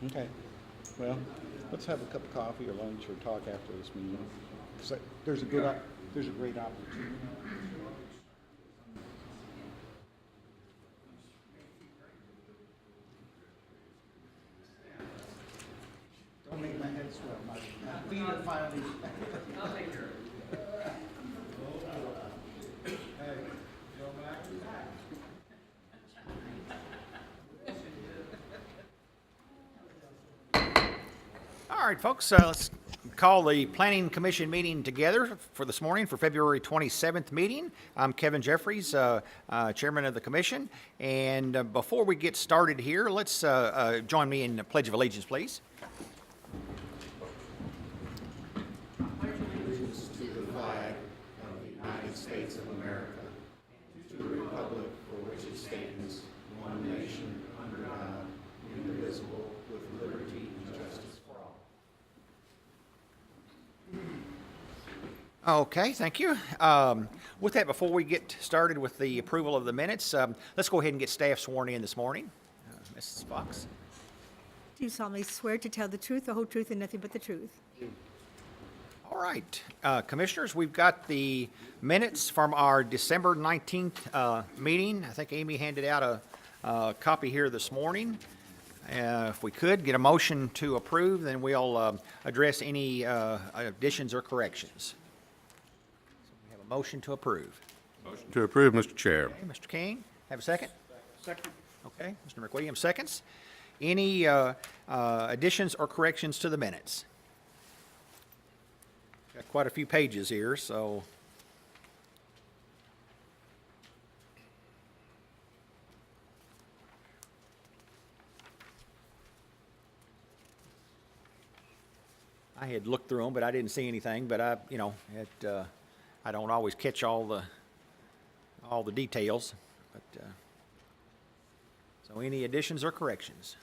Okay. Well, let's have a cup of coffee or lunch or talk after this meeting. 'Cause there's a there's a great opportunity. Don't make my head swell. My feet are finally. I'll take care of it. All right, folks, let's call the Planning Commission meeting together for this morning for February 27th meeting. I'm Kevin Jeffries, Chairman of the Commission. And before we get started here, let's join me in the Pledge of Allegiance, please. Okay, thank you. With that, before we get started with the approval of the minutes, let's go ahead and get staff sworn in this morning. Mrs. Fox. Do you solemnly swear to tell the truth, the whole truth, and nothing but the truth? All right, Commissioners, we've got the minutes from our December 19th meeting. I think Amy handed out a copy here this morning. If we could get a motion to approve, then we'll address any additions or corrections. Motion to approve. Motion to approve, Mr. Chair. Okay, Mr. King, have a second? Second. Okay, Mr. McWilliams seconds. Any additions or corrections to the minutes? Got quite a few pages here, so. I had looked through them, but I didn't see anything, but I don't always catch all the details, but so any additions or corrections?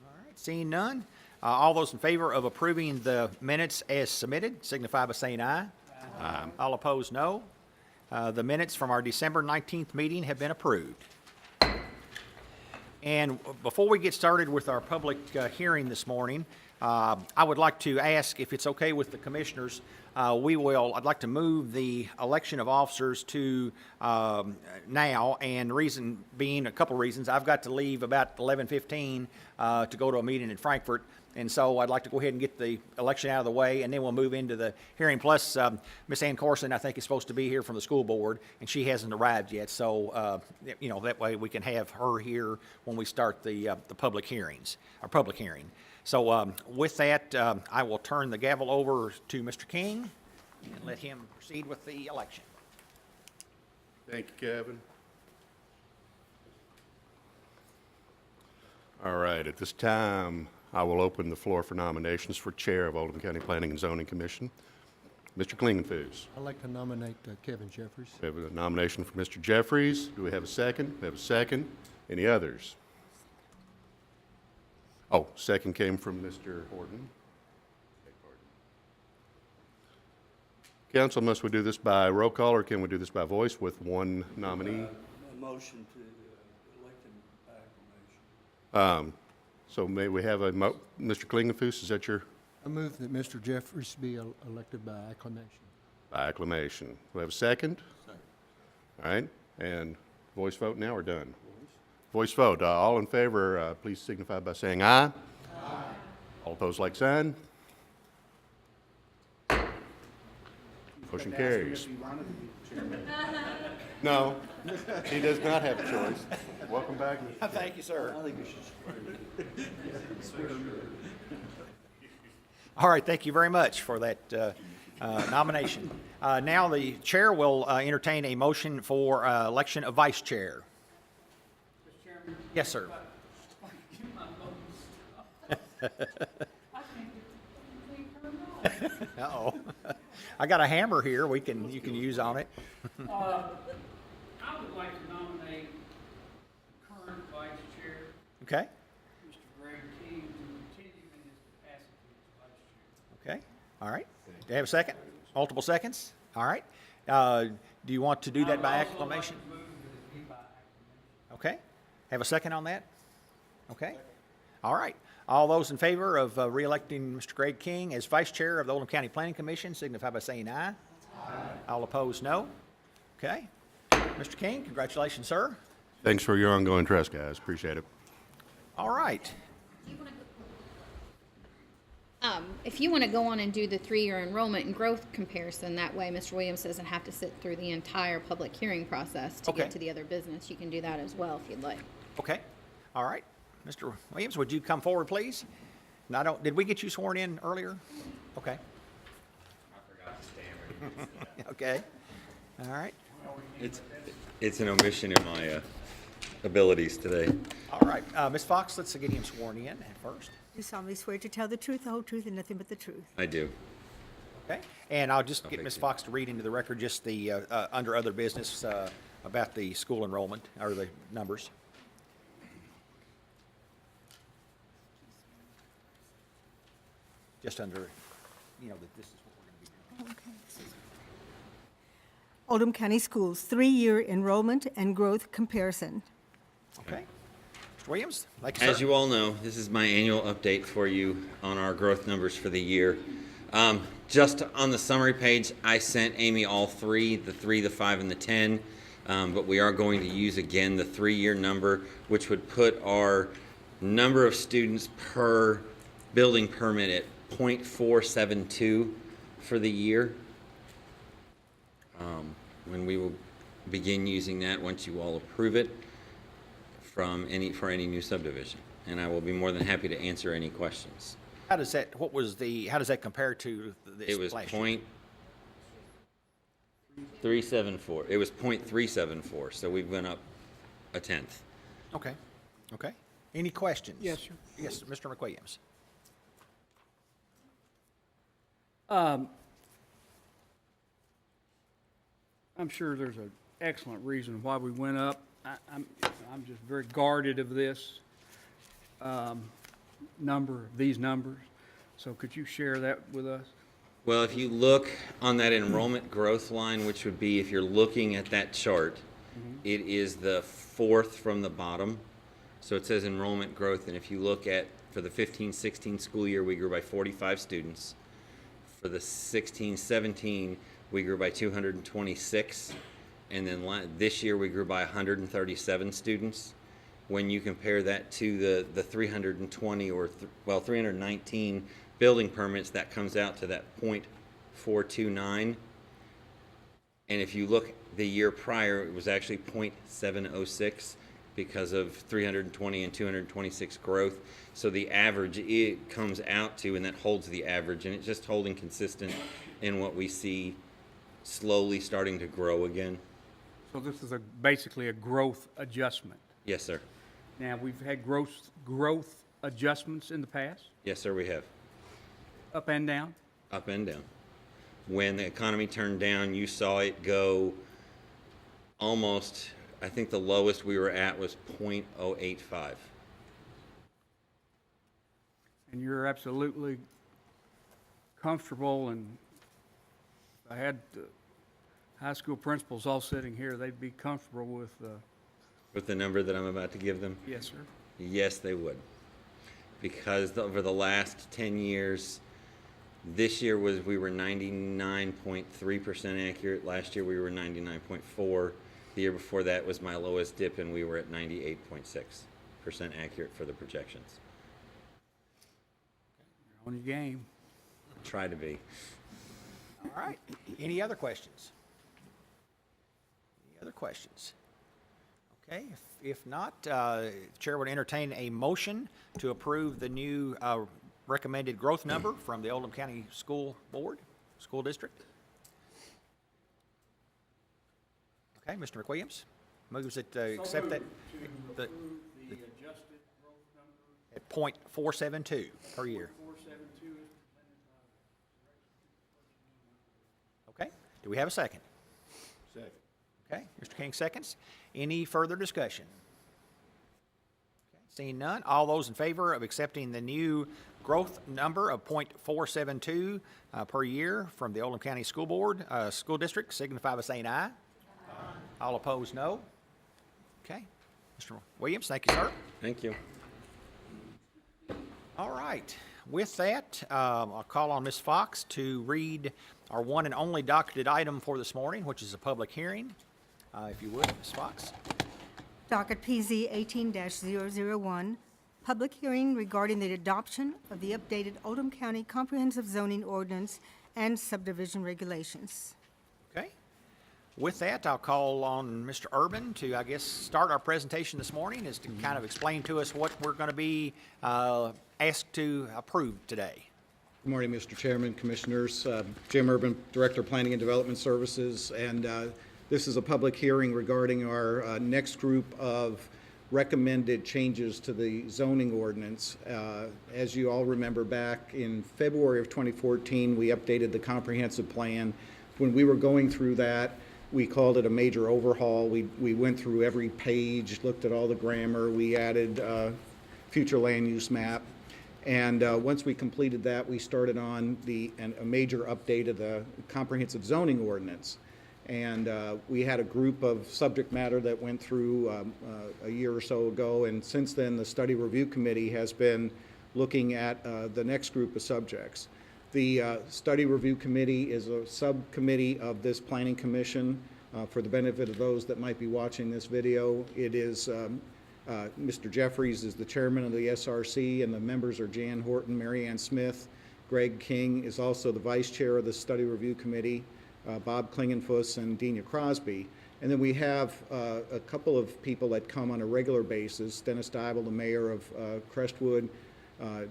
All right, seeing none, all those in favor of approving the minutes as submitted signify by saying aye. Aye. All opposed, no. The minutes from our December 19th meeting have been approved. And before we get started with our public hearing this morning, I would like to ask if it's okay with the commissioners. I'd like to move the election of officers to now, and reason being a couple reasons. I've got to leave about 11:15 to go to a meeting in Frankfurt, and so I'd like to go ahead and get the election out of the way, and then we'll move into the hearing. Plus, Miss Ann Corson, I think, is supposed to be here from the school board, and she hasn't arrived yet. So, that way we can have her here when we start the public hearings, our public hearing. So with that, I will turn the gavel over to Mr. King and let him proceed with the election. Thank you, Kevin. All right, at this time, I will open the floor for nominations for Chair of Oldham County Planning and Zoning Commission. Mr. Klingenfuss. I'd like to nominate Kevin Jeffries. We have a nomination for Mr. Jeffries. Do we have a second? We have a second. Any others? Oh, second came from Mr. Horton. Council, must we do this by roll call, or can we do this by voice with one nominee? A motion to elect him by acclamation. So may we have Mr. Klingenfuss, is that your? I move that Mr. Jeffries be elected by acclamation. By acclamation. Do we have a second? Second. All right, and voice vote now or done? Voice vote. All in favor, please signify by saying aye. Aye. All opposed, like sign. Motion carries. No, he does not have a choice. Welcome back, Mr. Chair. Thank you, sir. I think we should swear. All right, thank you very much for that nomination. Now the chair will entertain a motion for election of vice chair. Mr. Chairman? Yes, sir. Uh-oh. I got a hammer here you can use on it. I would like to nominate the current vice chair, Okay, Mr. Greg King, to continue in his capacity as vice chair. okay, all right. Do you have a second? Multiple seconds? All right. Do you want to do that by acclamation? I would also like to move that it be by acclamation. Okay. Have a second on that? Okay. All right. All those in favor of re-electing Mr. Greg King as Vice Chair of the Oldham County Planning Commission signify by saying aye. Aye. All opposed, no. Okay. Mr. King, congratulations, sir. Thanks for your ongoing trust, guys. Appreciate it. All right. If you want to go on and do the 3-year enrollment and growth comparison, that way Mr. Williams doesn't have to sit through the entire public hearing process to Okay. get to the other business. You can do that as well if you'd like. Okay. All right. Mr. Williams, would you come forward, please? And did we get you sworn in earlier? Okay. I forgot to stand ready. Okay. All right. It's an omission in my abilities today. All right. Ms. Fox, let's get him sworn in at first. Do solemnly swear to tell the truth, the whole truth, and nothing but the truth. I do. Okay. And I'll just get thank Ms. you. Fox to read into the record just the, under other business, about the school enrollment, or the numbers. Just under, that this is what we're going to be doing. Oldham County Schools, 3-year enrollment and growth comparison. Okay. Mr. Williams, thank you, As sir. you all know, this is my annual update for you on our growth numbers for the year. Just on the summary page, I sent Amy all three, the 3, the 5, and the 10. But we are going to use again the 3-year number, which would put our number of students per building permit at 0.472 for the year. When we will begin using that once you all approve it for any new subdivision. And I will be more than happy to answer any questions. How does that compare to this It was last year? 0.374. It was 0.374, so we've went up a tenth. Okay. Okay. Any questions? Yes, sir. Yes, Mr. McWilliams. I'm sure there's an excellent reason why we went up. I'm just very guarded of this these numbers. So could you share that with us? Well, if you look on that enrollment growth line, which would be, if you're looking at that chart, it is the fourth from the bottom. So it says enrollment growth, and if you look at, for the 15-16 school year, we grew by 45 students. For the 16-17, we grew by 226. And then this year, we grew by 137 students. When you compare that to the 320 319 building permits, that comes out to that 0.429. And if you look the year prior, it was actually 0.706 because of 320 and 226 growth. So the average, it comes out to, and that holds the average, and it's just holding consistent in what we see slowly starting to grow again. So this is basically a growth adjustment. Yes, sir. Now, we've had growth adjustments in the past, Yes, sir, we have. up and down. Up and down. When the economy turned down, you saw it go almost, I think the lowest we were at was 0.085. And you're absolutely comfortable, and if I had high school principals all sitting here, they'd be comfortable with, With the number that I'm about to give them? yes, sir. Yes, they would. Because over the last 10 years, this year we were 99.3% accurate. Last year we were 99.4. The year before that was my lowest dip, and we were at 98.6% accurate for the projections. You're on your game. Try to be. All right. Any other questions? Any other questions? Okay. If not, Chair would entertain a motion to approve the new recommended growth number from the Oldham County School Board, School District. Okay, Mr. McWilliams moves that accept that The adjusted growth number, at .472 per year. 472 is Okay. Do we have a second? Second. Okay, Mr. King seconds. Any further discussion? Okay, seeing none, all those in favor of accepting the new growth number of .472 per year from the Oldham County School Board, School District, signify by saying aye. Aye. All opposed, no. Okay. Mr. Williams, thank you, sir. Thank you. right. With that, I'll call on Ms. Fox to read our one and only docketed item for this morning, which is a public hearing. If you would, Ms. Fox. Docket PZ 18-001, public hearing regarding the adoption of the updated Oldham County Comprehensive Zoning Ordinance and subdivision regulations. Okay. With that, I'll call on Mr. Urban to, I guess, start our presentation this morning, is to kind of explain to us what we're going to be asked to approve today. Good morning, Mr. Chairman, Commissioners. Jim Urban, Director of Planning and Development Services, and this is a public hearing regarding our next group of recommended changes to the zoning ordinance. As you all remember, back in February of 2014, we updated the comprehensive plan. When we were going through that, we called it a major overhaul. We went through every page, looked at all the grammar. We added future land use map. And once we completed that, we started on a major update of the comprehensive zoning ordinance. And we had a group of subject matter that went through a year or so ago. And since then, the Study Review Committee has been looking at the next group of subjects. The Study Review Committee is a subcommittee of this Planning Commission. For the benefit of those that might be watching this video, it is Mr. Jeffries is the chairman of the SRC, and the members are Jan Horton, Mary Ann Smith. Greg King is also the vice chair of the Study Review Committee, Bob Klingenfuss and Dina Crosby. And then we have a couple of people that come on a regular basis. Dennis Dybel, the mayor of Crestwood.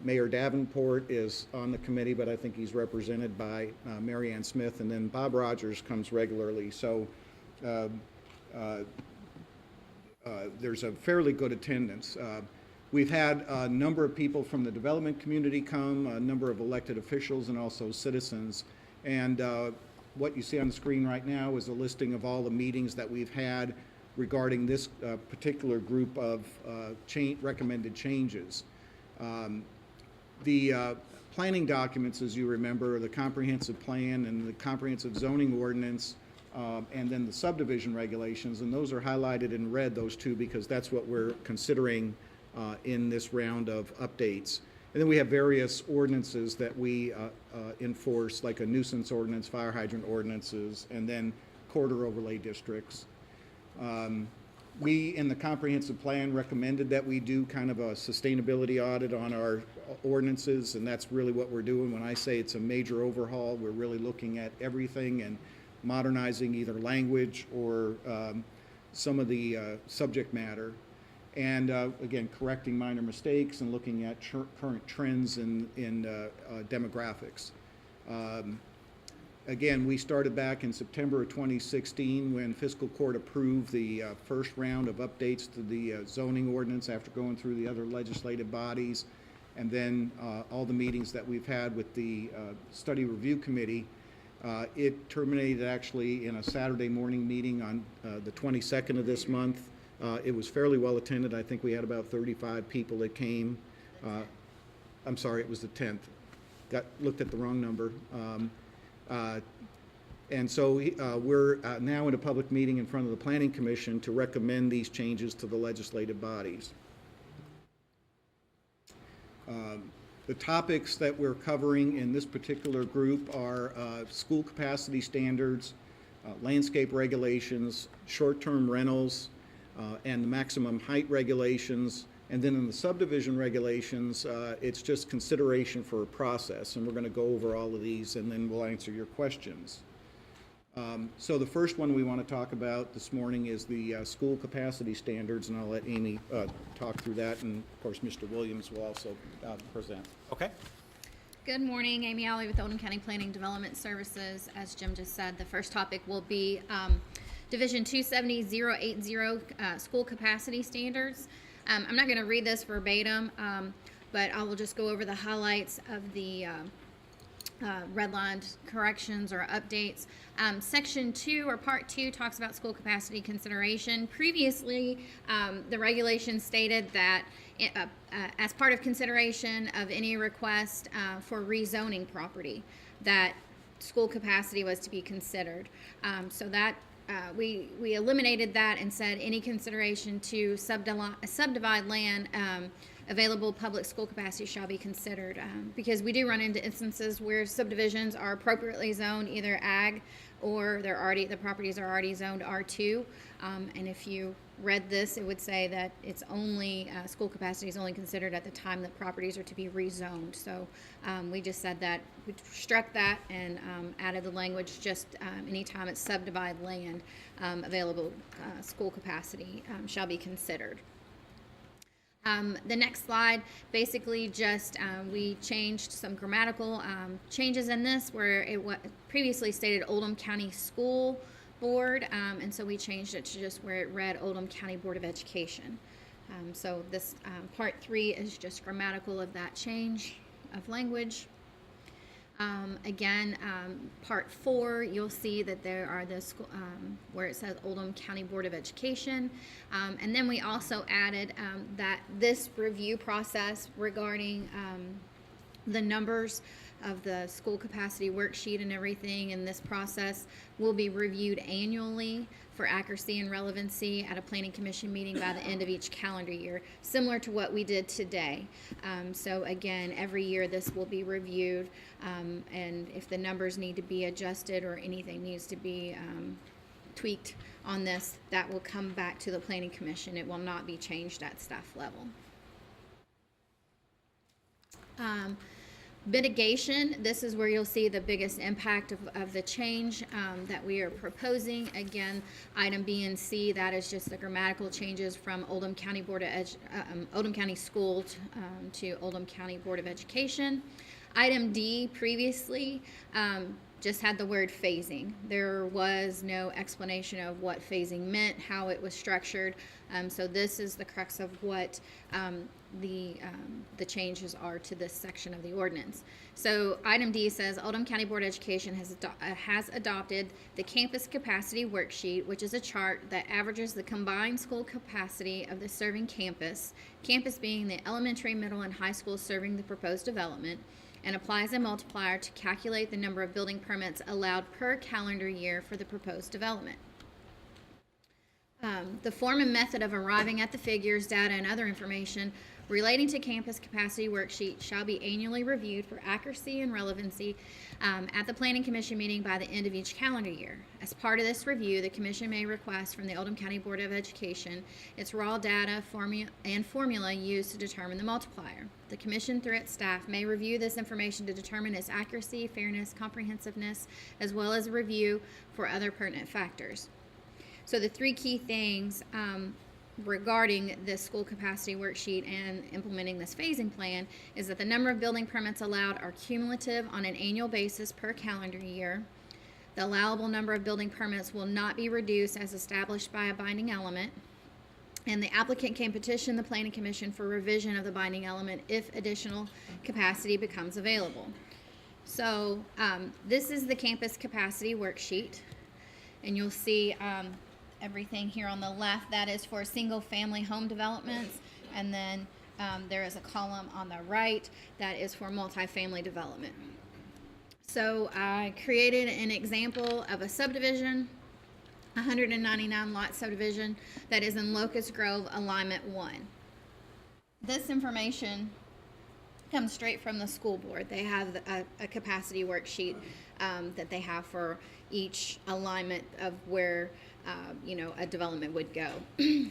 Mayor Davenport is on the committee, but I think he's represented by Mary Ann Smith. And then Bob Rogers comes regularly. So there's a fairly good attendance. We've had a number of people from the development community come, a number of elected officials, and also citizens. And what you see on the screen right now is a listing of all the meetings that we've had regarding this particular group of recommended changes. The planning documents, as you remember, the comprehensive plan and the comprehensive zoning ordinance, and then the subdivision regulations, and those are highlighted in red, those two, because that's what we're considering in this round of updates. And then we have various ordinances that we enforce, like a nuisance ordinance, fire hydrant ordinances, and then corridor overlay districts. We, in the comprehensive plan, recommended that we do kind of a sustainability audit on our ordinances, and that's really what we're doing. When I say it's a major overhaul, we're really looking at everything and modernizing either language or some of the subject matter. And again, correcting minor mistakes and looking at current trends in demographics. Again, we started back in September of 2016 when fiscal court approved the first round of updates to the zoning ordinance after going through the other legislative bodies. And then all the meetings that we've had with the Study Review Committee. It terminated actually in a Saturday morning meeting on the 22nd of this month. It was fairly well attended. I think we had about 35 people that came. I'm sorry, it was the 10th. Looked at the wrong number. And so we're now in a public meeting in front of the Planning Commission to recommend these changes to the legislative bodies. The topics that we're covering in this particular group are school capacity standards, landscape regulations, short-term rentals, and the maximum height regulations. And then in the subdivision regulations, it's just consideration for a process. And we're going to go over all of these, and then we'll answer your questions. So the first one we want to talk about this morning is the school capacity standards, and I'll let Amy talk through that, and of course Mr. Williams will also present. Okay. Good morning, Amy Alley with Oldham County Planning Development Services. As Jim just said, the first topic will be Division 270080 school capacity standards. I'm not going to read this verbatim, but I will just go over the highlights of the redlined corrections or updates. Section 2 or Part 2 talks about school capacity consideration. Previously, the regulation stated that as part of consideration of any request for rezoning property, that school capacity was to be considered. So that we eliminated that and said any consideration to subdivide land available public school capacity shall be considered, because we do run into instances where subdivisions are appropriately zoned either ag or the properties are already zoned R2. And if you read this, it would say that it's only, school capacity is only considered at the time that properties are to be rezoned. So we just said that, we struck that and added the language, just anytime it's subdivided land, available school capacity shall be considered. The next slide, basically just we changed some grammatical changes in this where it previously stated Oldham County School Board, and so we changed it to just where it read Oldham County Board of Education. So this part 3 is just grammatical of that change of language. Again, part 4, you'll see that there are the school, where it says Oldham County Board of Education. And then we also added that this review process regarding the numbers of the school capacity worksheet and everything in this process will be reviewed annually for accuracy and relevancy at a planning commission meeting by the end of each calendar year, similar to what we did today. So again, every year this will be reviewed, and if the numbers need to be adjusted or anything needs to be tweaked on this, that will come back to the planning commission. It will not be changed at staff level. Mitigation, this is where you'll see the biggest impact of the change that we are proposing. Again, item B and C, that is just the grammatical changes from Oldham County Oldham County School to Oldham County Board of Education. Item D previously just had the word phasing. There was no explanation of what phasing meant, how it was structured. So this is the crux of what the changes are to this section of the ordinance. So item D says Oldham County Board of Education has adopted the campus capacity worksheet, which is a chart that averages the combined school capacity of the serving campus being the elementary, middle, and high schools serving the proposed development, and applies a multiplier to calculate the number of building permits allowed per calendar year for the proposed development. The form and method of arriving at the figures, data, and other information relating to campus capacity worksheet shall be annually reviewed for accuracy and relevancy at the Planning Commission meeting by the end of each calendar year. As part of this review, the Commission may request from the Oldham County Board of Education its raw data formula used to determine the multiplier. The Commission, through its staff, may review this information to determine its accuracy, fairness, comprehensiveness, as well as a review for other pertinent factors. So the 3 key things regarding this school capacity worksheet and implementing this phasing plan is that the number of building permits allowed are cumulative on an annual basis per calendar year. The allowable number of building permits will not be reduced as established by a binding element. And the applicant can petition the Planning Commission for revision of the binding element if additional capacity becomes available. So this is the campus capacity worksheet. And you'll see everything here on the left, that is for single family home developments, and then there is a column on the right that is for multifamily development. So I created an example of a subdivision, 199 lot subdivision that is in Locust Grove Alignment 1. This information comes straight from the school board. They have a capacity worksheet that they have for each alignment of where a development would go.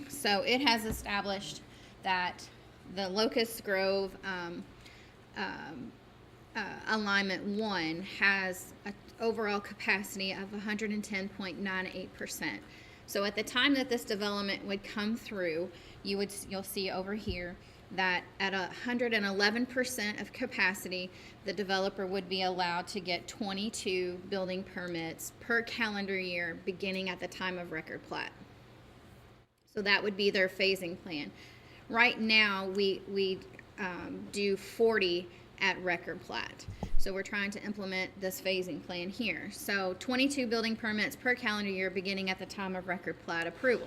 So it has established that the Locust Grove Alignment 1 has an overall capacity of 110.98%. So at the time that this development would come through, you'll see over here that at 111% of capacity, the developer would be allowed to get 22 building permits per calendar year beginning at the time of record plat. So that would be their phasing plan. Right now, we do 40 at record plat. So we're trying to implement this phasing plan here. So 22 building permits per calendar year beginning at the time of record plat approval.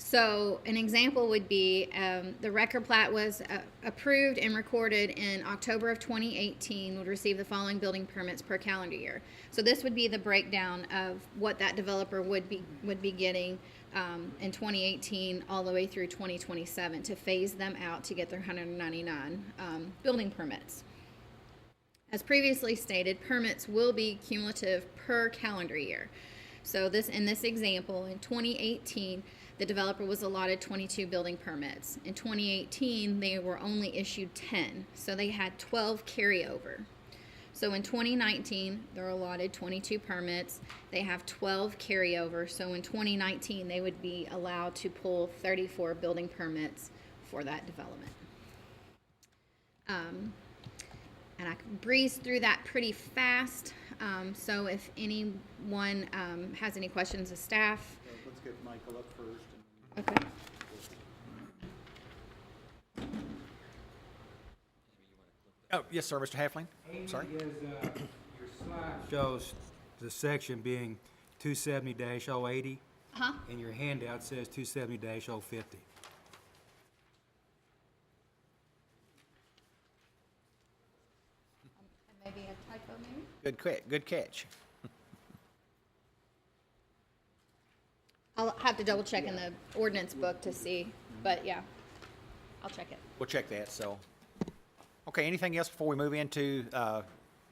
So an example would be the record plat was approved and recorded in October of 2018, would receive the following building permits per calendar year. So this would be the breakdown of what that developer would be getting in 2018 all the way through 2027 to phase them out to get their 199 building permits. As previously stated, permits will be cumulative per calendar year. So in this example, in 2018, the developer was allotted 22 building permits. In 2018, they were only issued 10, so they had 12 carryover. So in 2019, they're allotted 22 permits. They have 12 carryover. So in 2019, they would be allowed to pull 34 building permits for that development. And I can breeze through that pretty fast. So if anyone has any questions of staff. Let's get Michael up first. Okay. Oh, yes, sir, Mr. Halfling? Sorry? Your slide shows the section being 270-080, Uh-huh. and your handout says 270-050. Maybe a typo maybe? Good catch. I'll have to double check in the ordinance book to see, but yeah, I'll check it. We'll check that, so. Okay, anything else before we move into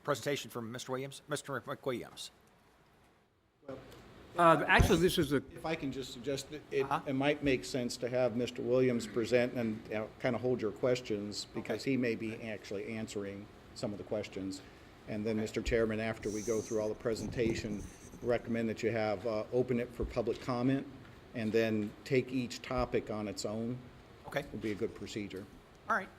presentation from Mr. Williams? Mr. McWilliams? Actually, this is a, If I can just suggest, it might make sense to have Mr. Williams present and kind of hold your questions, because he may be actually answering some of the questions. And then, Mr. Chairman, after we go through all the presentation, recommend that you have, open it for public comment, and then take each topic on its own. Okay, Would be a good procedure. all right.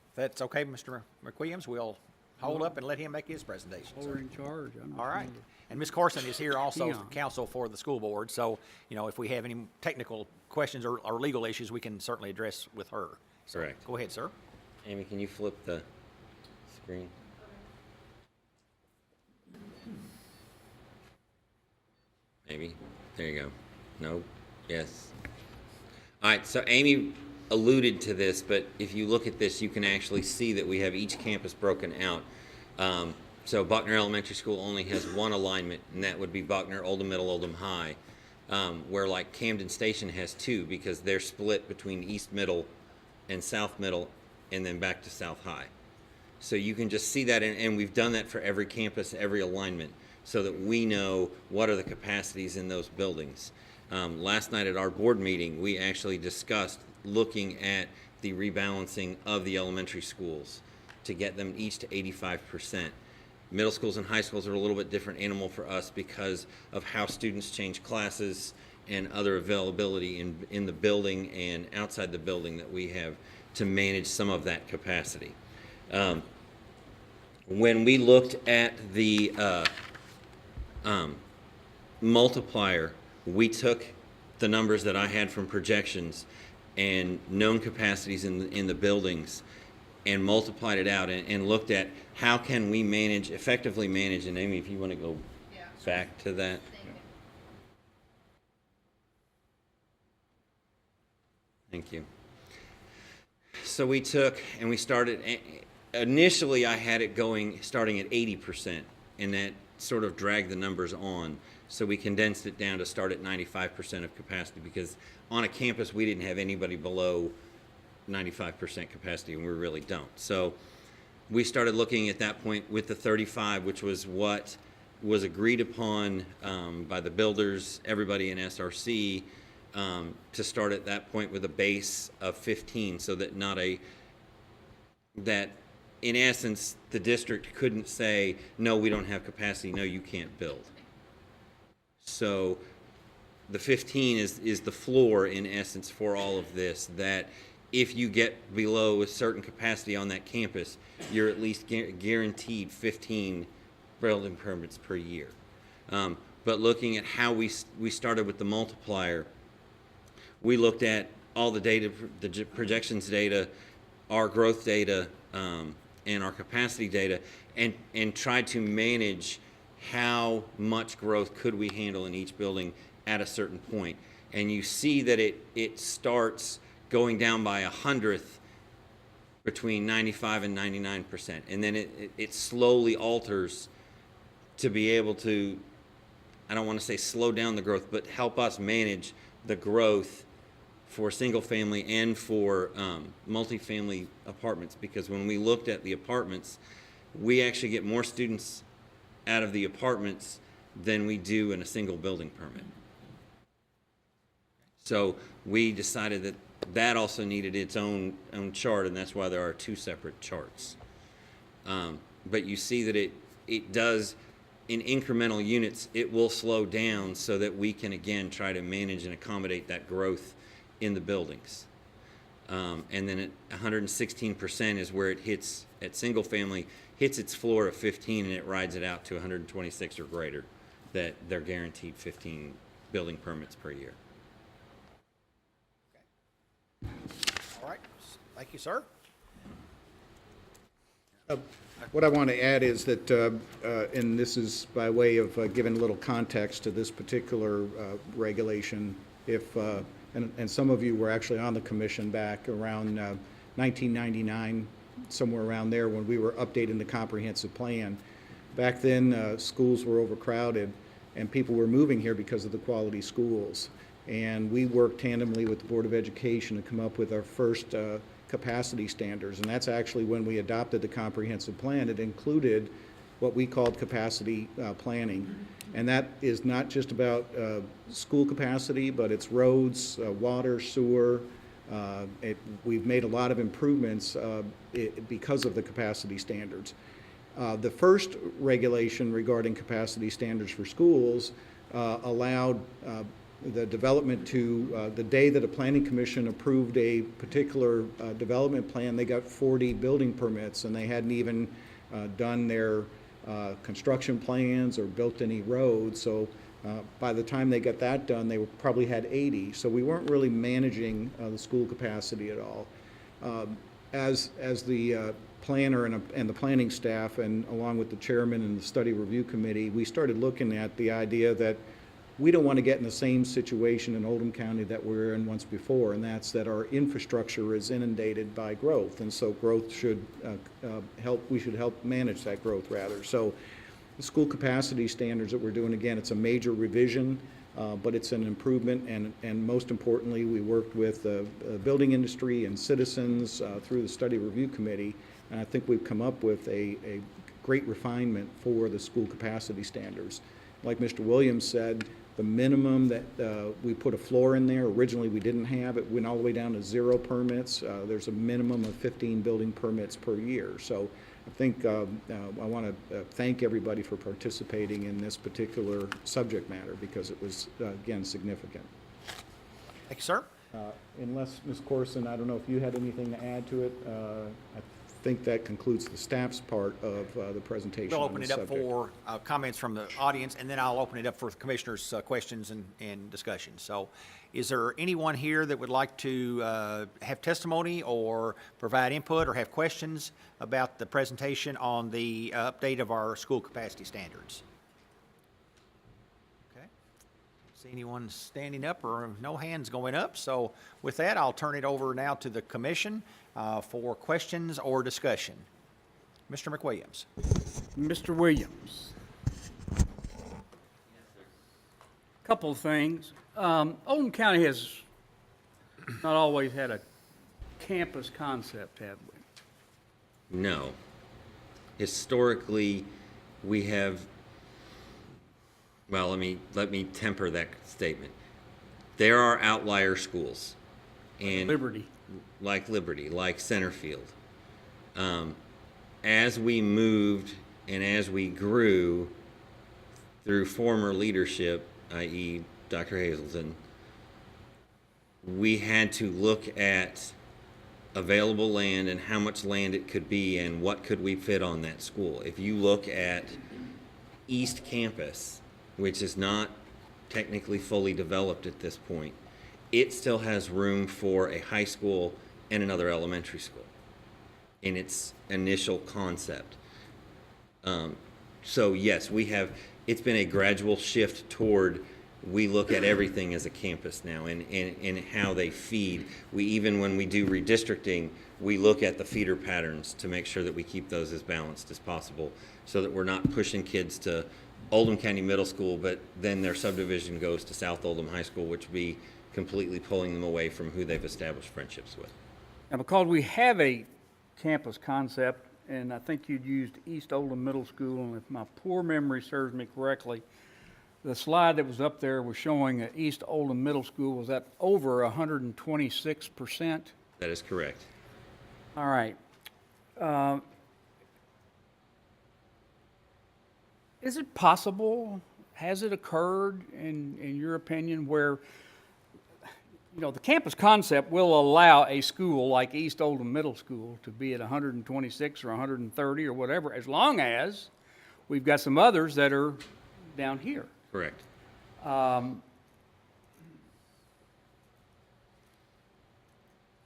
If that's okay, Mr. McWilliams, we'll hold up and let him make his presentation, we're sir. in charge. I'm not All right. sure. And Ms. Carson is here also as Keon. counsel for the school board, so, if we have any technical questions or legal issues, we can certainly address with her. So, Correct. go ahead, sir. Amy, can you flip the screen? Maybe. There you go. No. Yes. All right. So Amy alluded to this, but if you look at this, you can actually see that we have each campus broken out. So Buckner Elementary School only has one alignment, and that would be Buckner, Oldham Middle, Oldham High, where like Camden Station has two because they're split between East Middle and South Middle, and then back to South High. So you can just see that, and we've done that for every campus, every alignment, so that we know what are the capacities in those buildings. Last night at our board meeting, we actually discussed looking at the rebalancing of the elementary schools to get them each to 85%. Middle schools and high schools are a little bit different animal for us because of how students change classes and other availability in the building and outside the building that we have to manage some of that capacity. When we looked at the multiplier, we took the numbers that I had from projections and known capacities in the buildings and multiplied it out and looked at how can we effectively manage, and Amy, if you want to go back to that. Thank you. So we took and we started, initially I had it starting at 80%, and that sort of dragged the numbers on. So we condensed it down to start at 95% of capacity, because on a campus we didn't have anybody below 95% capacity, and we really don't. So we started looking at that point with the 35, which was what was agreed upon by the builders, everybody in SRC, to start at that point with a base of 15, so that that in essence the district couldn't say, no, we don't have capacity, no, you can't build. So the 15 is the floor in essence for all of this, that if you get below a certain capacity on that campus, you're at least guaranteed 15 building permits per year. But looking at how we started with the multiplier, we looked at all the data, the projections data, our growth data, and our capacity data, and tried to manage how much growth could we handle in each building at a certain point. And you see that it starts going down by 100th between 95 and 99%. And then it slowly alters to be able to, I don't want to say slow down the growth, but help us manage the growth for single-family and for multifamily apartments, because when we looked at the apartments, we actually get more students out of the apartments than we do in a single building permit. So we decided that that also needed its own chart, and that's why there are two separate charts. But you see that it does, in incremental units, it will slow down so that we can, again, try to manage and accommodate that growth in the buildings. And then at 116% is where it hits, at single family, hits its floor of 15, and it rides it out to 126 or greater, that they're guaranteed 15 building permits per year. All right, thank you, sir. What I want to add is that, and this is by way of giving a little context to this particular regulation, and some of you were actually on the commission back around 1999, somewhere around there, when we were updating the comprehensive plan. Back then, schools were overcrowded, and people were moving here because of the quality schools. And we worked tandemly with the Board of Education to come up with our first capacity standards, and that's actually when we adopted the comprehensive plan. It included what we called capacity planning, and that is not just about school capacity, but it's roads, water, sewer. We've made a lot of improvements because of the capacity standards. The first regulation regarding capacity standards for schools allowed the development to, the day that a planning commission approved a particular development plan, they got 40 building permits, and they hadn't even done their construction plans or built any roads. So by the time they got that done, they probably had 80. So we weren't really managing the school capacity at all. As the planner and the planning staff, and along with the chairman and the study review committee, we started looking at the idea that we don't want to get in the same situation in Oldham County that we were in once before, and that's that our infrastructure is inundated by growth, and so growth should we should help manage that growth rather. So the school capacity standards that we're doing, again, it's a major revision, but it's an improvement, and most importantly, we worked with the building industry and citizens through the study review committee, and I think we've come up with a great refinement for the school capacity standards. Like Mr. Williams said, the minimum that we put a floor in there, originally we didn't have, it went all the way down to 0 permits. There's a minimum of 15 building permits per year. So I think I want to thank everybody for participating in this particular subject matter, because it was, again, significant. Thank you, sir. Unless, Ms. Corson, I don't know if you had anything to add to it. I think that concludes the staff's part of the presentation. We'll on open this it up subject. for comments from the audience, and then I'll open it up for the commissioners' questions and discussion. So is there anyone here that would like to have testimony or provide input or have questions about the presentation on the update of our school capacity standards? Okay. See anyone standing up or no hands going up? So with that, I'll turn it over now to the commission for questions or discussion. Mr. McWilliams. Mr. Williams. Couple of things. Oldham County has not always had a campus concept, have we? No. Historically, we have, well, let me temper that statement. There are outlier schools. And Liberty. Like Liberty, like Centerfield. As we moved and as we grew through former leadership, i.e. Dr. Hazelton, we had to look at available land and how much land it could be and what could we fit on that school. If you look at East Campus, which is not technically fully developed at this point, it still has room for a high school and another elementary school in its initial concept. So yes, it's been a gradual shift toward, we look at everything as a campus now and how they feed. Even when we do redistricting, we look at the feeder patterns to make sure that we keep those as balanced as possible, so that we're not pushing kids to Oldham County Middle School, but then their subdivision goes to South Oldham High School, which would be completely pulling them away from who they've established friendships with. Now, because we have a campus concept, and I think you'd used East Oldham Middle School, and if my poor memory serves me correctly, the slide that was up there was showing that East Oldham Middle School was at over 126%. That is correct. All right. Is it possible, has it occurred, in your opinion, where, you know, the campus concept will allow a school like East Oldham Middle School to be at 126 or 130 or whatever, as long as we've got some others that are down here? Correct. How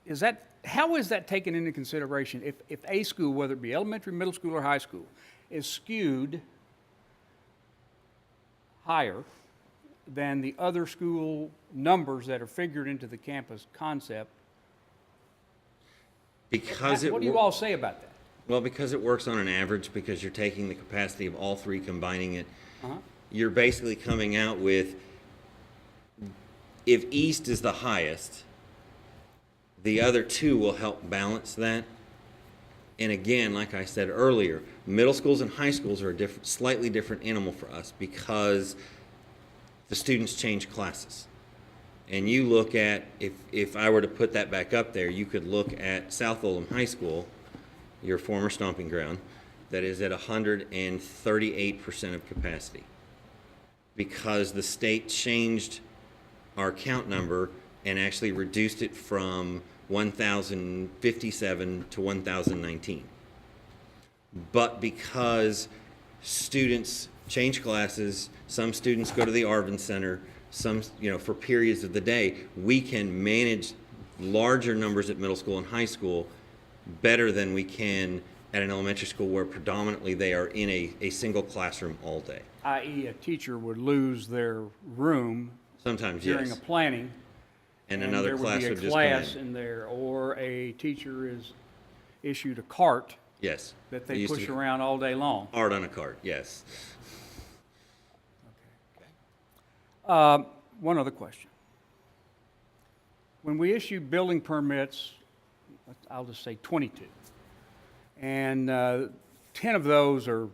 is that taken into consideration if a school, whether it be elementary, middle school, or high school, is skewed higher than the other school numbers that are figured into the campus concept? Because it What do you all say about that? Well, because it works on an average, because you're taking the capacity of all three, combining it, you're basically coming out with, if East is the highest, the other two will help balance that. And again, like I said earlier, middle schools and high schools are a slightly different animal for us because the students change classes. And you look at, if I were to put that back up there, you could look at South Oldham High School, your former stomping ground, that is at 138% of capacity. Because the state changed our count number and actually reduced it from 1,057 to 1,019. But because students change classes, some students go to the Arvin Center, some, for periods of the day, we can manage larger numbers at middle school and high school better than we can at an elementary school where predominantly they are in a single classroom all day. I.e., a teacher would lose their room Sometimes, during yes. a planning. And another class would There just would be a come class in. in there, or a teacher is issued a cart Yes. that It they used to push be around all day long. Art on a cart, yes. One other question. When we issue building permits, I'll just say 22, and 10 of those are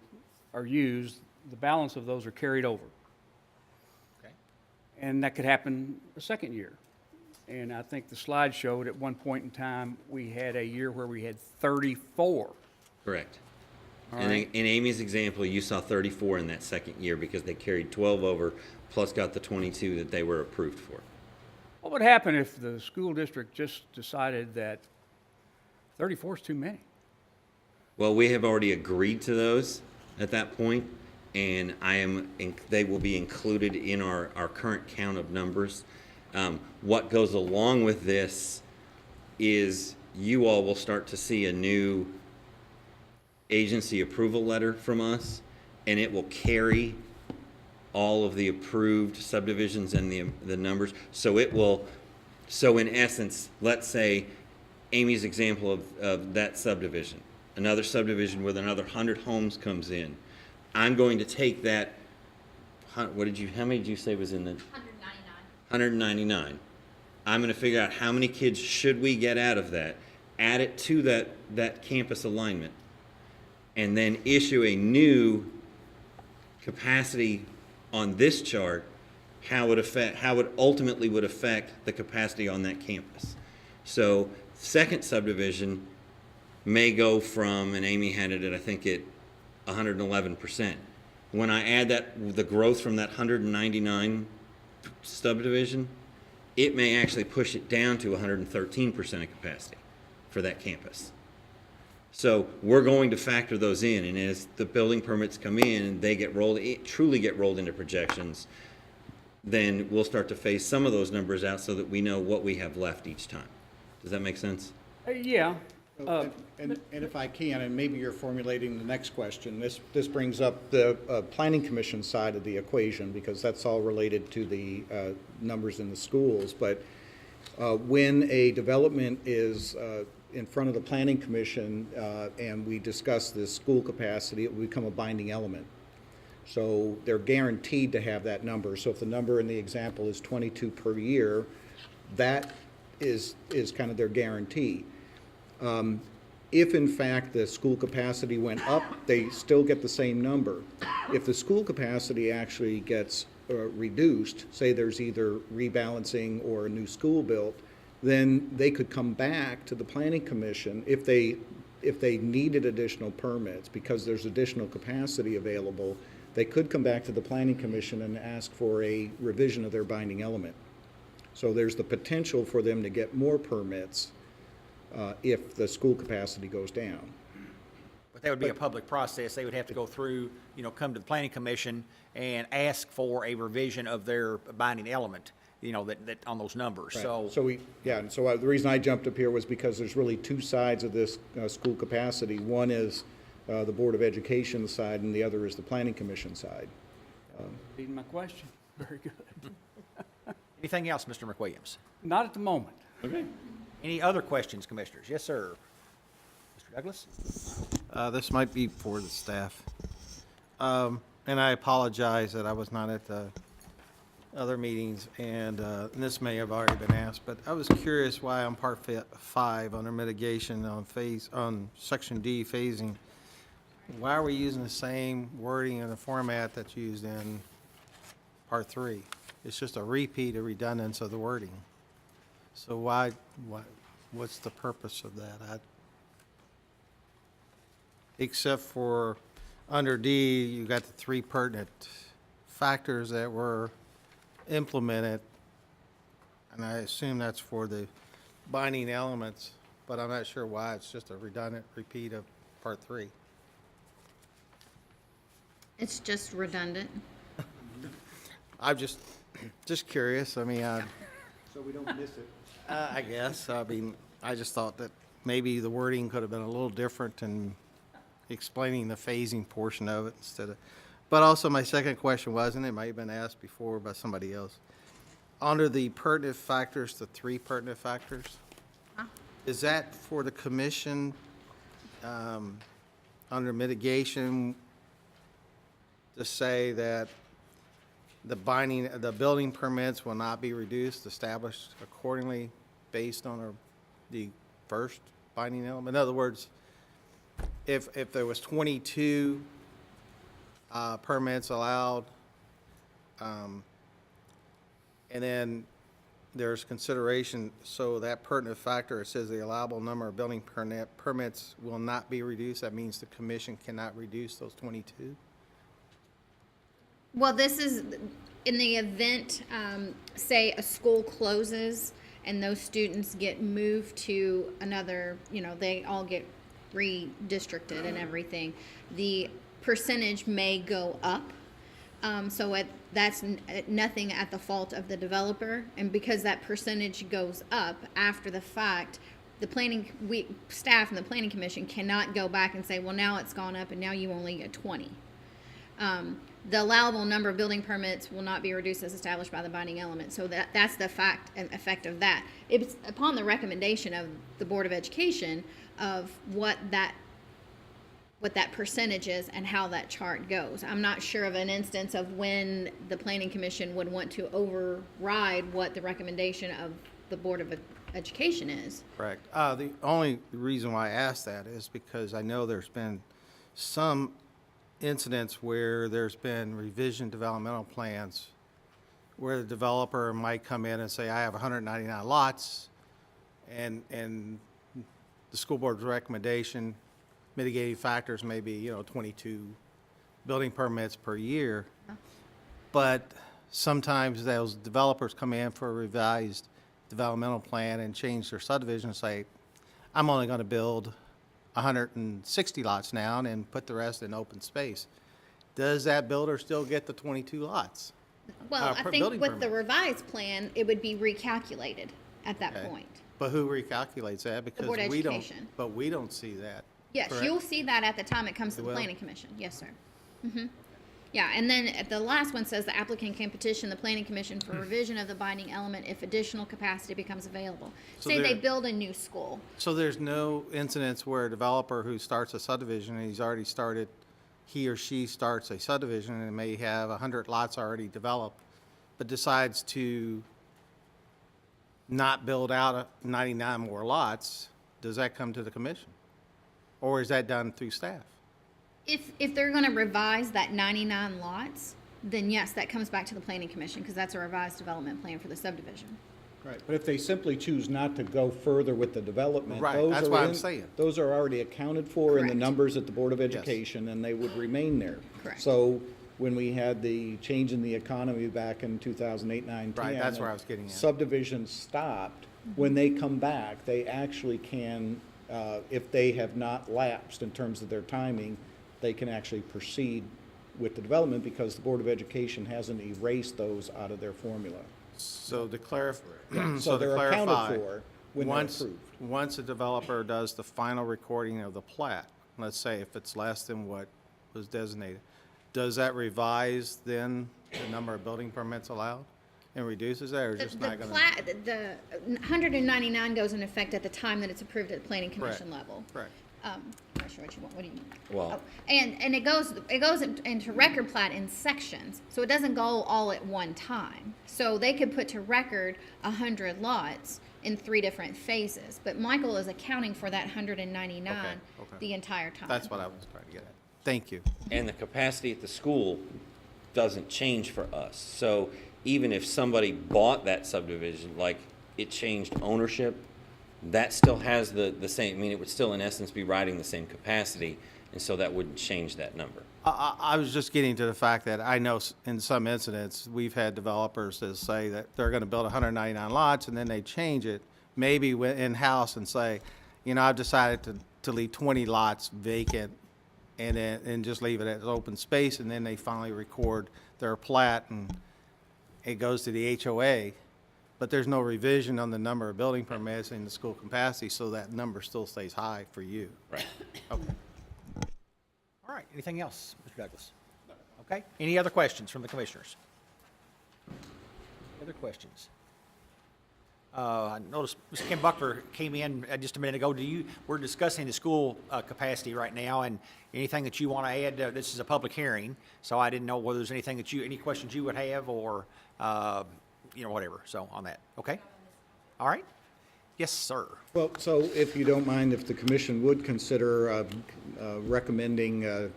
used, the balance of those are carried over. Okay. And that could happen a second year. And I think the slide showed at one point in time, we had a year where we had 34. Correct. All And right. in Amy's example, you saw 34 in that second year because they carried 12 over, plus got the 22 that they were approved for. What would happen if the school district just decided that 34 is too many? Well, we have already agreed to those at that point, and they will be included in our current count of numbers. What goes along with this is you all will start to see a new agency approval letter from us, and it will carry all of the approved subdivisions and the numbers. So in essence, let's say Amy's example of that subdivision, another subdivision with another 100 homes comes in. I'm going to take that, how many did you say was in the? 199. I'm going to figure out how many kids should we get out of that, add it to that campus alignment, and then issue a new capacity on this chart, how it ultimately would affect the capacity on that campus. So second subdivision may go from, and Amy had it at, I think, at 111%. When I add the growth from that 199 subdivision, it may actually push it down to 113% of capacity for that campus. So we're going to factor those in, and as the building permits come in and they truly get rolled into projections, then we'll start to phase some of those numbers out so that we know what we have left each time. Does that make sense? Yeah. And if I can, and maybe you're formulating the next question, this brings up the Planning Commission side of the equation, because that's all related to the numbers in the schools. But when a development is in front of the Planning Commission and we discuss the school capacity, it will become a binding element. So they're guaranteed to have that number. So if the number in the example is 22 per year, that is kind of their guarantee. If in fact the school capacity went up, they still get the same number. If the school capacity actually gets reduced, say there's either rebalancing or a new school built, then they could come back to the planning commission if they needed additional permits because there's additional capacity available. They could come back to the planning commission and ask for a revision of their binding element. So there's the potential for them to get more permits if the school capacity goes down. But that would be a public process. They would have to go through, come to the planning commission and ask for a revision of their binding element, that on those numbers. Right. So, The reason I jumped up here was because there's really two sides of this school capacity. One is the Board of Education side, and the other is the Planning Commission side. Reading my question. Very good. anything else, Mr. McWilliams? Not at the moment. Okay. Any other questions, commissioners? Yes, sir. Mr. Douglas? This might be for the staff. And I apologize that I was not at the other meetings, and this may have already been asked, but I was curious why on part 5 under mitigation on section D phasing, why are we using the same wording in the format that's used in part 3? It's just a repeat, a redundance of the wording. So what's the purpose of that? Except for under D, you got the 3 pertinent factors that were implemented, and I assume that's for the binding elements, but I'm not sure why it's just a redundant repeat of part 3. It's just redundant. I'm just curious. I mean, So we don't miss it. I guess. I mean, I just thought that maybe the wording could have been a little different in explaining the phasing portion of it instead of. But also my second question was, and it might have been asked before by somebody else, under the pertinent factors, the 3 pertinent factors, is that for the commission under mitigation to say that the building permits will not be reduced, established accordingly based on the first binding element? In other words, if there was 22 permits allowed, and then there's consideration, so that pertinent factor, it says the allowable number of building permits will not be reduced, that means the commission cannot reduce those 22? Well, this is in the event, say a school closes and those students get moved to another, they all get redistricted and everything, the percentage may go up. That's nothing at the fault of the developer, and because that percentage goes up after the fact, staff and the planning commission cannot go back and say, well, now it's gone up and now you only get 20. The allowable number of building permits will not be reduced as established by the binding element. So that's the fact and effect of that. It's upon the recommendation of the Board of Education of what that percentage is and how that chart goes. I'm not sure of an instance of when the Planning Commission would want to override what the recommendation of the Board of Education is. Correct. The only reason why I asked that is because I know there's been some incidents where there's been revision developmental plans where the developer might come in and say, I have 199 lots, and the school board's recommendation, mitigating factors may be, 22 building permits per year. But sometimes those developers come in for a revised developmental plan and change their subdivision and say, I'm only going to build 160 lots now and put the rest in open space. Does that builder still get the 22 lots? Well, I think building with the permit? revised plan, it would be recalculated at that Okay. point. But who recalculates that? Because Board of we don't. Education. But we don't see that. Yes, correct? you'll see that at the time it comes to You the will? Planning Commission. Yes, sir. Yeah, and then the last one says the applicant can petition the Planning Commission for revision of the binding element if additional capacity becomes available. So Say they there- build a new school. So there's no incidents where a developer who starts a subdivision, and he or she starts a subdivision and may have 100 lots already developed, but decides to not build out 99 more lots, does that come to the commission? Or is that done through staff? If they're gonna revise that 99 lots, then yes, that comes back to the planning commission, because that's a revised development plan for the subdivision. Right, but if they simply choose not to go further with the development, Right, those that's are what I'm in- saying. Those are already accounted for in the Correct. numbers at the Board of Education, and they would remain there. Correct. So when we had the change in the economy back in 2008, 9, 10. Right, that's where I was getting at. Subdivisions stopped. When they come back, they actually can, if they have not lapsed in terms of their timing, they can actually proceed with the development because the Board of Education hasn't erased those out of their formula. So to clarify, So they're accounted for when they're once, approved. once a developer does the final recording of the plat, let's say if it's less than what was designated, does that revise then the number of building permits allowed and reduces that, or The just not gonna? plat, the 199 goes in effect at the time that it's approved at the planning commission Correct. level. Correct. I'm not sure what you want, what do you? Well- Oh, and it goes into record plat in sections, so it doesn't go all at one time. So they could put to record 100 lots in 3 different phases, but Michael is accounting for that 199 Okay. the entire time. That's what I was trying to get at. Thank you. And the capacity at the school doesn't change for us. So even if somebody bought that subdivision, like it changed ownership, that still has the same, I mean, it would still in essence be riding the same capacity, and so that wouldn't change that number. I was just getting to the fact that I know in some incidents, we've had developers that say that they're gonna build 199 lots, and then they change it, maybe in-house and say, you know, I've decided to leave 20 lots vacant and just leave it as open space, and then they finally record their plat, and it goes to the HOA, but there's no revision on the number of building permits in the school capacity, so that number still stays high for you. Right. Okay. All right, anything else, Mr. Douglas? Okay, any other questions from the commissioners? Other questions? I noticed Mr. Kim Buckler came in just a minute ago. We're discussing the school capacity right now, and anything that you want to add, this is a public hearing, so I didn't know whether there's anything that any questions you would have or, whatever, so on that, okay? All right? Yes, sir. Well, so if you don't mind, if the commission would consider recommending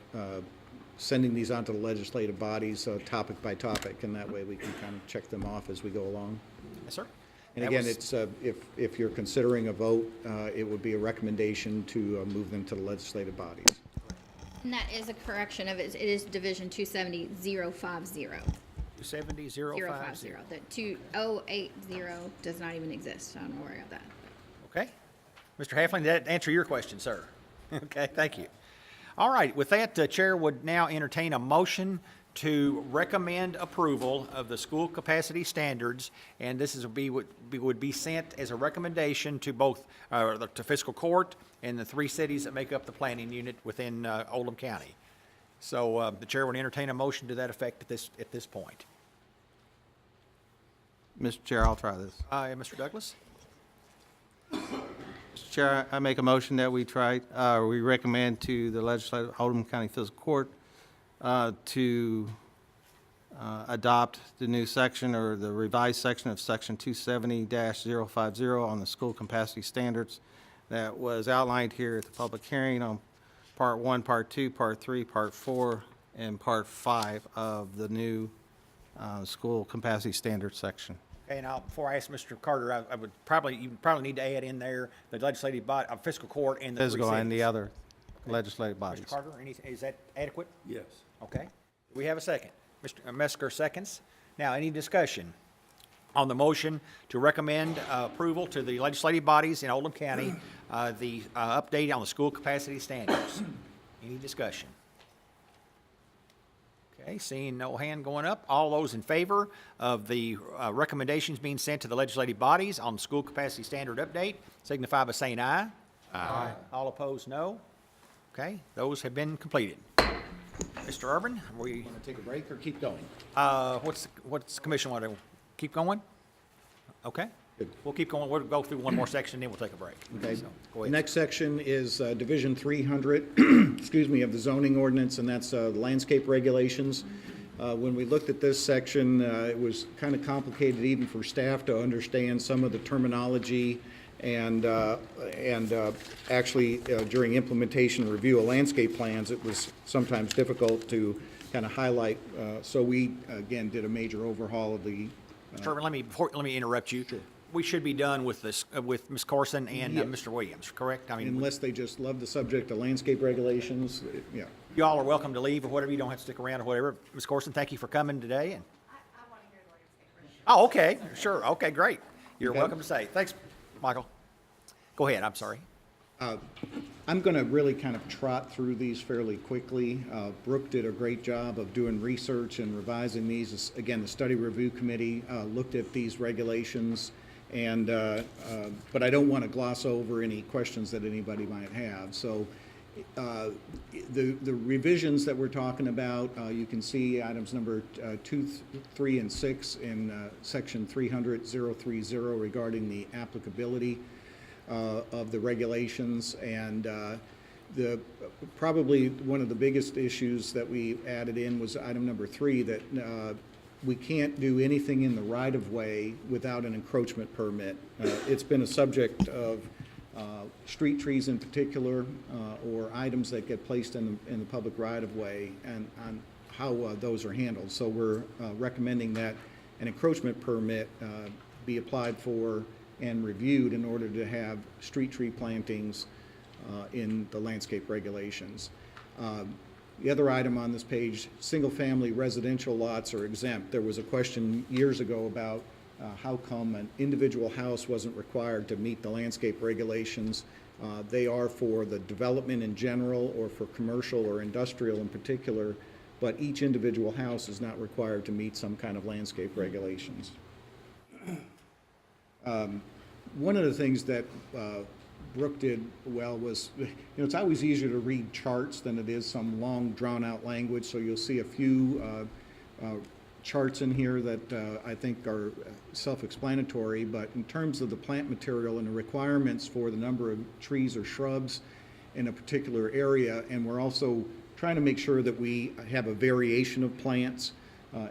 sending these on to the legislative bodies, topic by topic, and that way we can kind of check them off as we go along. Yes, sir. And That again, was- it's, if you're considering a vote, it would be a recommendation to move them to the legislative bodies. And that is a correction of it. It is Division 270-050. 270-050. The 2080 does not even exist, so don't worry about that. Okay. Mr. Halfling, did that answer your question, sir? Okay, thank you. All right, with that, the chair would now entertain a motion to recommend approval of the school capacity standards, and this would be sent as a recommendation to both, to fiscal court and the 3 cities that make up the planning unit within Oldham County. So the chair would entertain a motion to that effect at this point. Mr. Chair, I'll try this. Mr. Douglas? Mr. Chair, I make a motion that we recommend to the legislative Oldham County Fiscal Court to adopt the new section or the revised section of section 270-050 on the school capacity standards that was outlined here at the public hearing on Part 1, Part 2, Part 3, Part 4, and Part 5 of the new school capacity standards section. Okay, now, before I ask Mr. Carter, you probably need to add in there the legislative body, fiscal court and the 3 Fiscal and the cities. other legislative bodies. Mr. Carter, is that adequate? Yes. Okay. We have a second. Mr. Mesker seconds. Now, any discussion on the motion to recommend approval to the legislative bodies in Oldham County, the update on the school capacity standards? Any discussion? Okay, seeing no hand going up, all those in favor of the recommendations being sent to the legislative bodies on the school capacity standard update, signify by saying aye. Aye. All opposed, no. Okay, those have been completed. Mr. Urban, we, Want to take a break or keep going? what's the commission want to, keep going? Okay, Good. we'll keep going, we'll go through one more section, then we'll take a break. Okay. So, go The ahead. next section is Division 300, excuse me, of the zoning ordinance, and that's the landscape regulations. When we looked at this section, it was kind of complicated even for staff to understand some of the terminology, and actually during implementation and review of landscape plans, it was sometimes difficult to kind of highlight. So we, again, did a major overhaul of the. Mr. Chairman, let me interrupt you. We should be done with this, with Ms. Corson and Yes. Mr. Williams, correct? I mean, Unless they just love the subject of landscape regulations, yeah. you all are welcome to leave or whatever. You don't have to stick around or whatever. Ms. Corson, thank you for coming today. And oh, okay, sure, okay, great. You're Okay. welcome to say. Thanks, Michael. Go ahead, I'm sorry. I'm going to really kind of trot through these fairly quickly. Brooke did a great job of doing research and revising these. Again, the Study Review Committee looked at these regulations, and but I don't want to gloss over any questions that anybody might have. So the revisions that we're talking about, you can see items number 2, 3, and 6 in section 300.030 regarding the applicability of the regulations, and probably one of the biggest issues that we added in was item number 3, that we can't do anything in the right-of-way without an encroachment permit. It's been a subject of street trees in particular, or items that get placed in the public right-of-way, and on how those are handled. So we're recommending that an encroachment permit be applied for and reviewed in order to have street tree plantings in the landscape regulations. The other item on this page, single-family residential lots are exempt. There was a question years ago about how come an individual house wasn't required to meet the landscape regulations. They are for the development in general, or for commercial or industrial in particular, but each individual house is not required to meet some kind of landscape regulations. One of the things that Brooke did well was, it's always easier to read charts than it is some long drawn-out language, so you'll see a few charts in here that I think are self-explanatory, but in terms of the plant material and the requirements for the number of trees or shrubs in a particular area, and we're also trying to make sure that we have a variation of plants.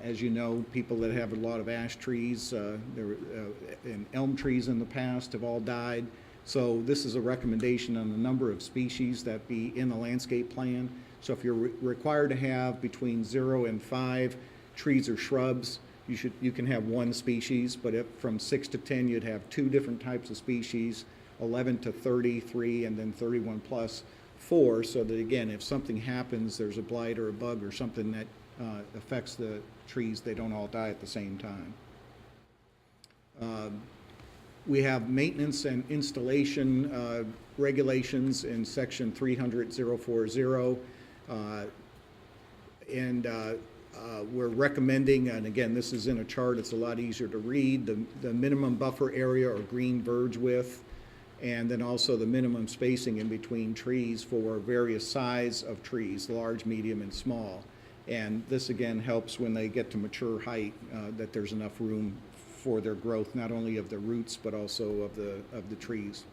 As you know, people that have a lot of ash trees and elm trees in the past have all died. So this is a recommendation on the number of species that be in the landscape plan. So if you're required to have between 0 and 5 trees or shrubs, you can have 1 species, but if from 6 to 10, you'd have 2 different types of species, 11 to 33, and then 31 plus 4, so that again, if something happens, there's a blight or a bug or something that affects the trees, they don't all die at the same time. We have maintenance and installation regulations in section 300.040, and we're recommending, and again, this is in a chart, it's a lot easier to read, the minimum buffer area or green verge width, and then also the minimum spacing in between trees for various size of trees, large, medium, and small. And this again helps when they get to mature height, that there's enough room for their growth, not only of the roots, but also of the trees.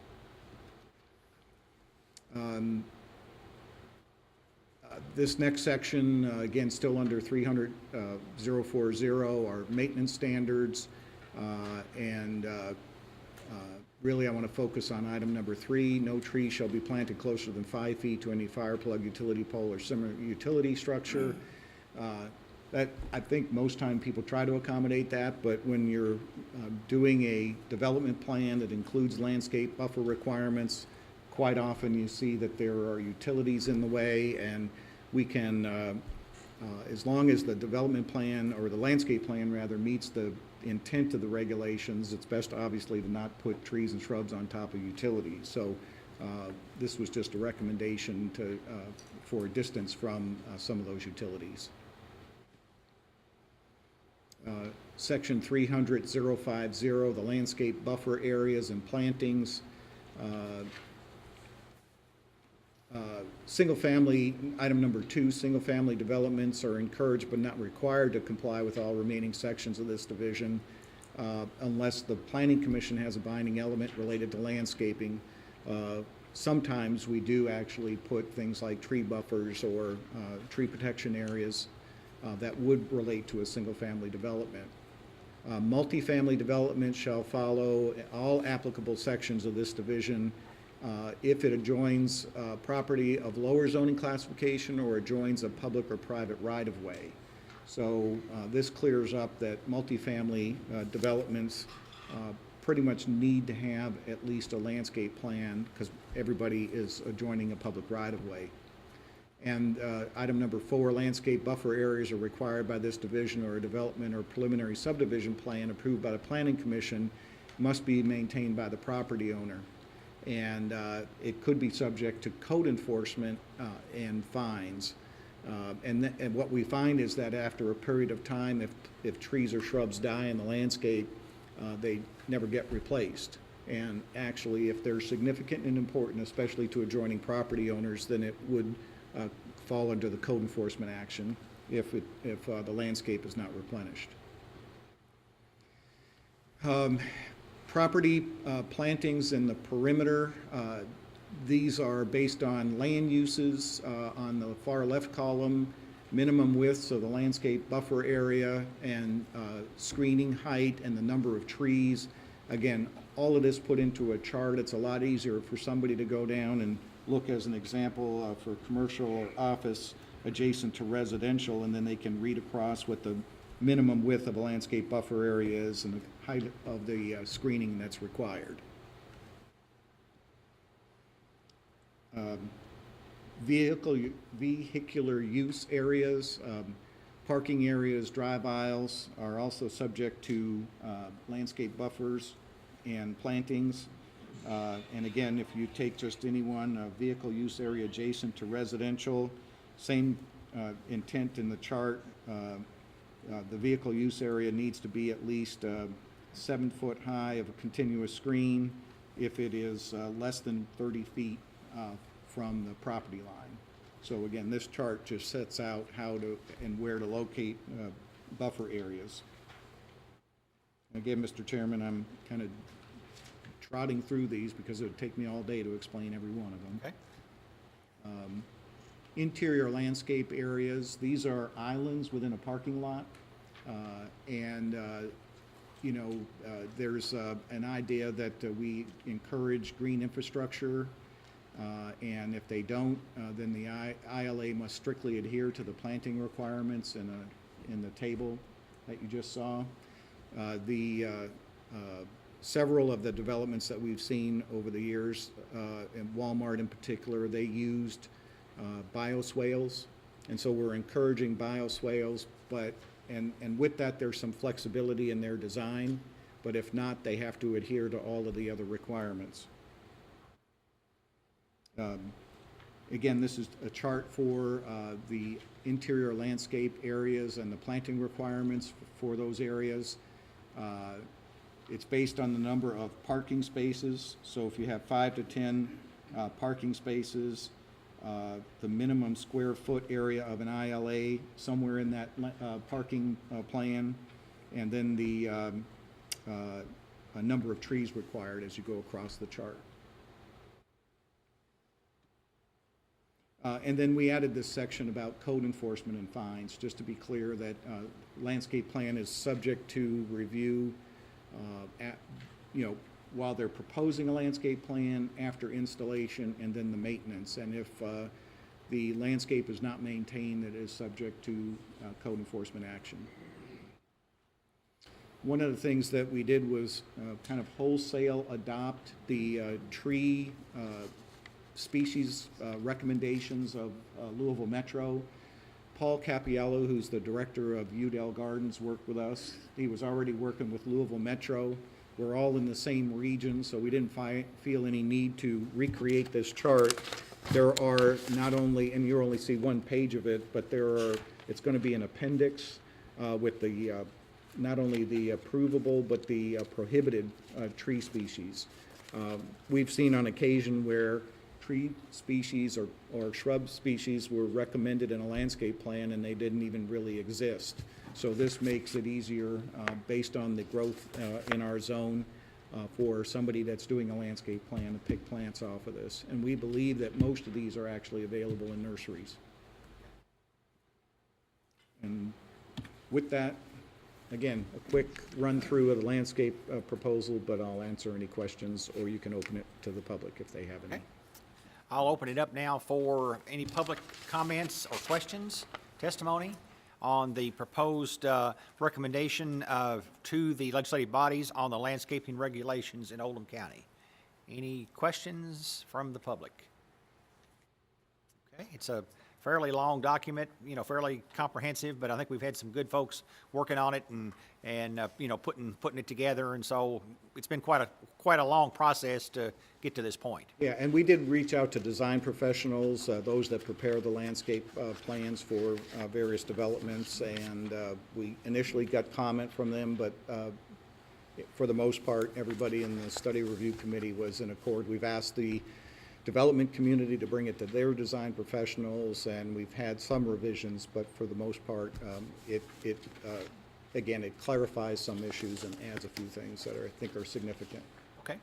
This next section, again, still under 300.040, are maintenance standards, and really I want to focus on item number 3. No tree shall be planted closer than 5 feet to any fire plug, utility pole, or similar utility structure. That, I think most time people try to accommodate that, but when you're doing a development plan that includes landscape buffer requirements, quite often you see that there are utilities in the way, and we can, as long as the development plan, or the landscape plan rather, meets the intent of the regulations, it's best obviously to not put trees and shrubs on top of utilities. So this was just a recommendation for a distance from some of those utilities. Section 300.050, the landscape buffer areas and plantings. Single-family, item number 2, single-family developments are encouraged but not required to comply with all remaining sections of this division unless the Planning Commission has a binding element related to landscaping. Sometimes we do actually put things like tree buffers or tree protection areas that would relate to a single-family development. Multifamily development shall follow all applicable sections of this division if it adjoins property of lower zoning classification or adjoins a public or private right-of-way. So this clears up that multifamily developments pretty much need to have at least a landscape plan because everybody is adjoining a public right-of-way. And item number 4, landscape buffer areas are required by this division or a development or preliminary subdivision plan approved by the Planning Commission must be maintained by the property owner. And it could be subject to code enforcement and fines. And what we find is that after a period of time, if trees or shrubs die in the landscape, they never get replaced. And actually, if they're significant and important, especially to adjoining property owners, then it would fall under the code enforcement action if the landscape is not replenished. Property plantings in the perimeter, these are based on land uses on the far left column, minimum widths of the landscape buffer area, and screening height and the number of trees. Again, all of this put into a chart. It's a lot easier for somebody to go down and look as an example for commercial or office adjacent to residential, and then they can read across what the minimum width of a landscape buffer area is and the height of the screening that's required. Vehicular use areas, parking areas, drive aisles are also subject to landscape buffers and plantings. And again, if you take just any one vehicle use area adjacent to residential, same intent in the chart. The vehicle use area needs to be at least 7 foot high of a continuous screen if it is less than 30 feet from the property line. So again, this chart just sets out how to and where to locate buffer areas. Again, Mr. Chairman, I'm kind of trotting through these because it would take me all day to explain every one of them. Okay. Interior landscape areas, these are islands within a parking lot. There's an idea that we encourage green infrastructure, and if they don't, then the ILA must strictly adhere to the planting requirements in the table that you just saw. Several of the developments that we've seen over the years, and Walmart in particular, they used bioswales, and so we're encouraging bioswales, and with that there's some flexibility in their design, but if not, they have to adhere to all of the other requirements. Again, this is a chart for the interior landscape areas and the planting requirements for those areas. It's based on the number of parking spaces, so if you have 5 to 10 parking spaces, the minimum square foot area of an ILA somewhere in that parking plan, and then the number of trees required as you go across the chart. And then we added this section about code enforcement and fines, just to be clear that landscape plan is subject to review while they're proposing a landscape plan, after installation, and then the maintenance. And if the landscape is not maintained, it is subject to code enforcement action. One of the things that we did was kind of wholesale adopt the tree species recommendations of Louisville Metro. Paul Capiello, who's the director of Udell Gardens, worked with us. He was already working with Louisville Metro. We're all in the same region, so we didn't feel any need to recreate this chart. There are not only, and you only see one page of it, but it's going to be an appendix with the not only the approvable but the prohibited tree species. We've seen on occasion where tree species or shrub species were recommended in a landscape plan and they didn't even really exist. So this makes it easier based on the growth in our zone for somebody that's doing a landscape plan to pick plants off of this. And we believe that most of these are actually available in nurseries. And with that, again, a quick run-through of the landscape proposal, but I'll answer any questions, or you can open it to the public if they have any. Okay. I'll open it up now for any public comments or questions, testimony on the proposed recommendation to the legislative bodies on the landscaping regulations in Oldham County. Any questions from the public? Okay, it's a fairly long document, fairly comprehensive, but I think we've had some good folks working on it and putting it together, and so it's been quite a long process to get to this point. Yeah, and we did reach out to design professionals, those that prepare the landscape plans for various developments, and we initially got comment from them, but for the most part, everybody in the study review committee was in accord. We've asked the development community to bring it to their design professionals, and we've had some revisions, but for the most part, again, it clarifies some issues and adds a few things that I think are significant. Okay.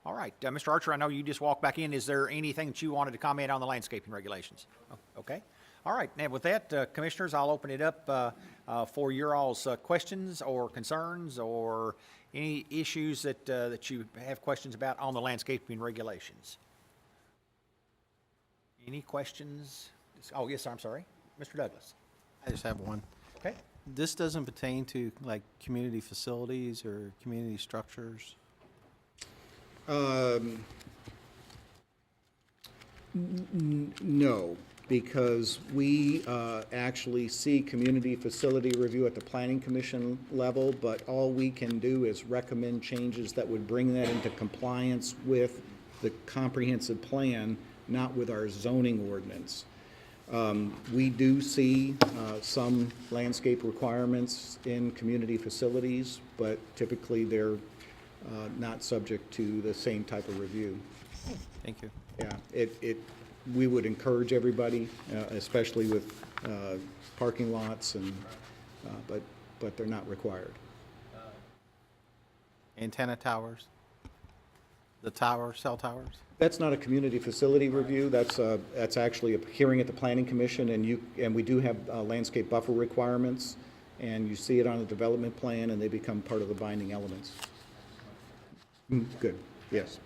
All right. Mr. Archer, I know you just walked back in. Is there anything that you wanted to comment on the landscaping regulations? Oh, okay. All right. Now, with that, Commissioners, I'll open it up for your all's questions or concerns or any issues that you have questions about on the landscaping regulations. Any questions? Oh, yes, sir, I'm sorry. Mr. Douglas. I just have one. Okay. This doesn't pertain to like community facilities or community structures? No, because we actually see community facility review at the Planning Commission level, but all we can do is recommend changes that would bring that into compliance with the comprehensive plan, not with our zoning ordinance. We do see some landscape requirements in community facilities, but typically they're not subject to the same type of review. Thank you. Yeah, we would encourage everybody, especially with parking lots, and but they're not required. Antenna towers? The cell towers? That's not a community facility review. That's actually a hearing at the Planning Commission, and we do have landscape buffer requirements, and you see it on the development plan, and they become part of the binding elements. Good. Yes.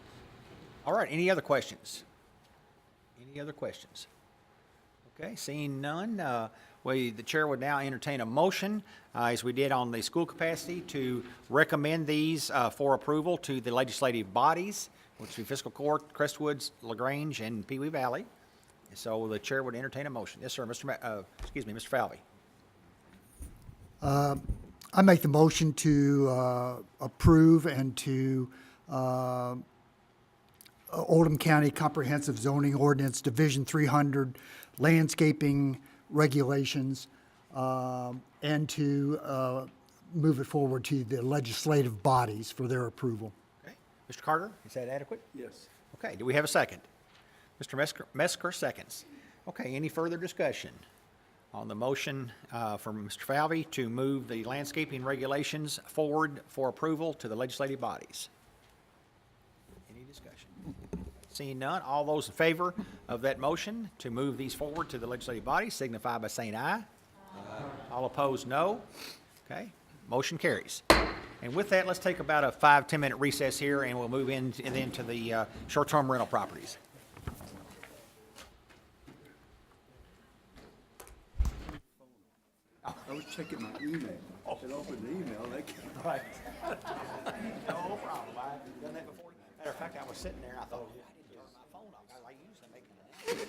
All right. Any other questions? Any other questions? Okay. Seeing none, the chair would now entertain a motion, as we did on the school capacity, to recommend these for approval to the legislative bodies, which would be Fiscal Court, Crestwoods, LaGrange, and Pee Wee Valley. So the chair would entertain a motion. Yes, sir. Mr. Falvey. I make the motion to approve and to Oldham County Comprehensive Zoning Ordinance Division 300 landscaping regulations, and to move it forward to the legislative bodies for their approval. Okay. Mr. Carter, is that adequate? Yes. Okay. Do we have a second? Mr. Mesker seconds. Okay. Any further discussion on the motion from Mr. Falvey to move the landscaping regulations forward for approval to the legislative bodies? Any discussion? Seeing none, all those in favor of that motion to move these forward to the legislative bodies signify by saying aye. Aye. All opposed, no. Okay, motion carries. And with that, let's take about a 5-10 minute recess here, and we'll move into the short-term rental properties. I was checking my email. And opened the email, Right. No problem. I've done that before. Matter of fact, I was sitting there and I thought, I didn't turn my phone off. I usually make it.